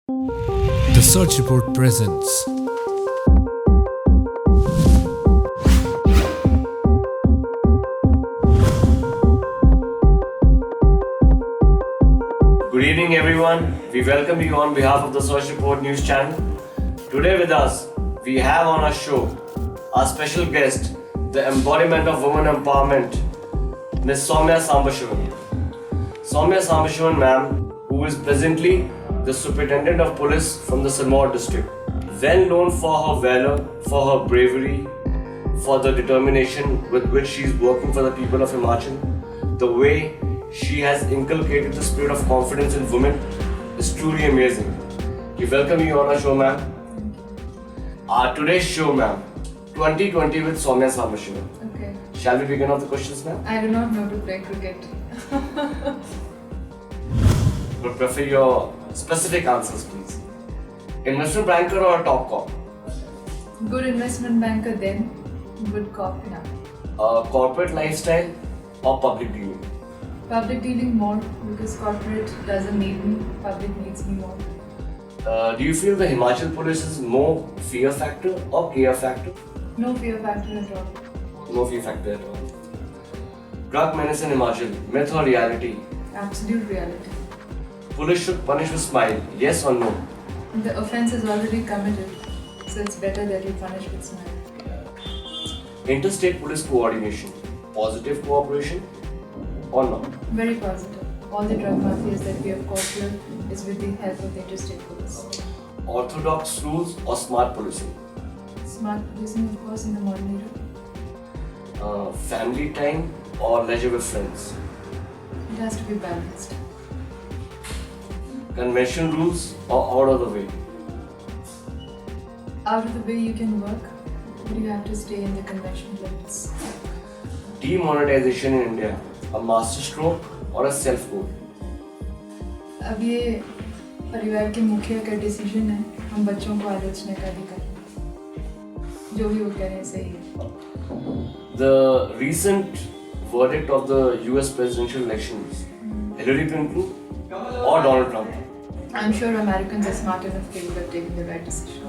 The Search Report presents Good evening, everyone. We welcome you on behalf of the Search Report news channel. Today with us, we have on our show our special guest, the embodiment of women empowerment, Ms. Soumya Sambashivan. Soumya Sambashivan, ma'am, who is presently the Superintendent of Police from the Sirmaur district, well known for her valor, for her bravery, for the determination with which she is working for the people of Himachal. The way she has inculcated the spirit of confidence in women is truly amazing. We welcome you on our show, ma'am. Our today's show, ma'am, 2020 with Soumya Sambashivan. Okay. Shall we begin off the questions, ma'am? I do not know to play cricket. Would prefer your specific answers, please. Investment banker or a top cop? Good investment banker then, good cop now. Corporate lifestyle or public dealing? Public dealing more because corporate doesn't need me, public needs me more. Do you feel the Himachal police is more fear factor or care factor? No fear factor at all. No fear factor at all. Drug menace in Himachal, myth or reality? Absolute reality. Police should punish with smile, yes or no? The offense is already committed, so it's better that you punish with smile. Interstate police coordination, positive cooperation or not? Very positive. All the drug mafias that we have caught here is with the help of the interstate police. Orthodox rules or smart policing? Smart policing, of course, in the modern era. Family time or leisure with friends? It has to be balanced. Convention rules or out of the way? Out of the way you can work, but you have to stay in the conventional limits. Demonetization in India, a master stroke or a self goal? अब ये परिवार के मुखिया का decision है, हम बच्चों को आलोचना का अधिकार है। जो भी वो कह रहे हैं सही है। The recent verdict of the US presidential elections, Hillary Clinton or Donald Trump? I'm sure Americans are smart enough to have taken the right decision.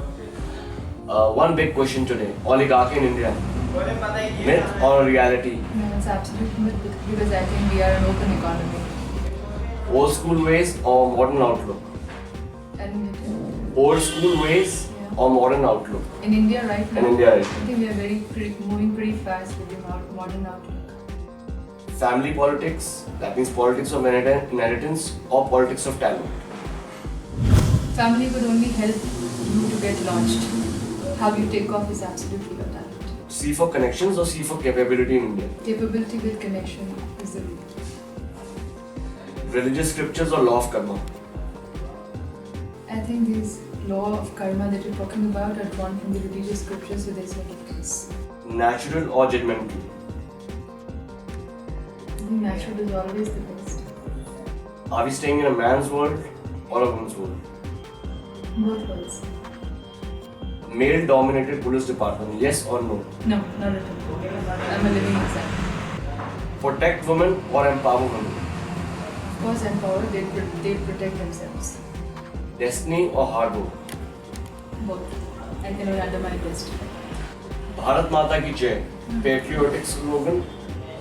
One big question today, oligarchy in India, myth or reality? No, it's absolute myth because I think we are an open economy. Old school ways or modern outlook? I don't get it. Old school ways or modern outlook? In India right now, In India, I think we are moving pretty fast with the modern outlook. family politics, that means politics of inheritance or politics of talent? Family would only help you to get launched. How you take off is absolutely your talent. C for connections or C for capability in India? Capability with connection is the rule. Religious scriptures or law of karma? I think these law of karma that you're talking about are drawn from the religious scriptures, so there's no difference. Natural or judgmental? I think natural is always the best. Are we staying in a man's world or a woman's world? Both worlds. Male dominated police department, yes or no? No, not at all. I'm a living example. Protect women or empower women? Of course, empower, they protect themselves. Destiny or hard work? Both. I cannot undermine destiny. Bharat Mata ki Jai, patriotic slogan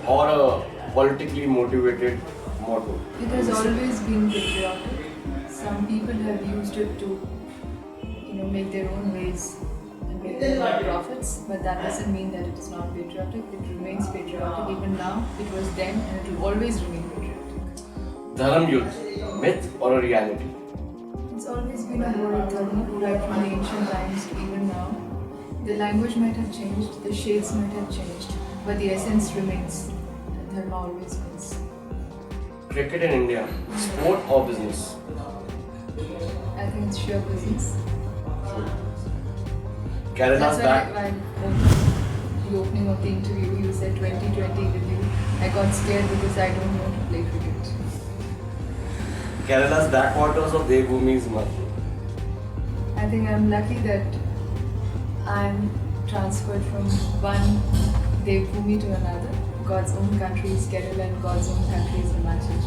or a politically motivated motto? It has always been patriotic. Some people have used it to, make their own ways and make their own profits, but that doesn't mean that it is not patriotic. It remains patriotic even now. It was then and it will always remain patriotic. Dharam Yudh, myth or a reality? It's always been a war of dharma, right from the ancient times to even now. The language might have changed, the shades might have changed, but the essence remains. Dharma always wins. Cricket in India, sport or business? I think it's sheer business. Kerala's That's back. why the opening of the interview, you said 2020 review. I got scared because I don't know to play cricket. Kerala's backwaters of Devbhoomi is much. I think I'm lucky that I'm transferred from one Devbhoomi to another. God's own country is Kerala and God's own country is Himachal.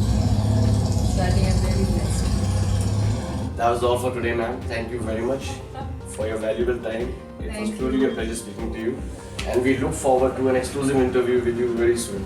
So I think I'm very blessed. That was all for today, ma'am. Thank you very much for your valuable time. It was Thank truly you. a pleasure speaking to you. And we look forward to an exclusive interview with you very soon.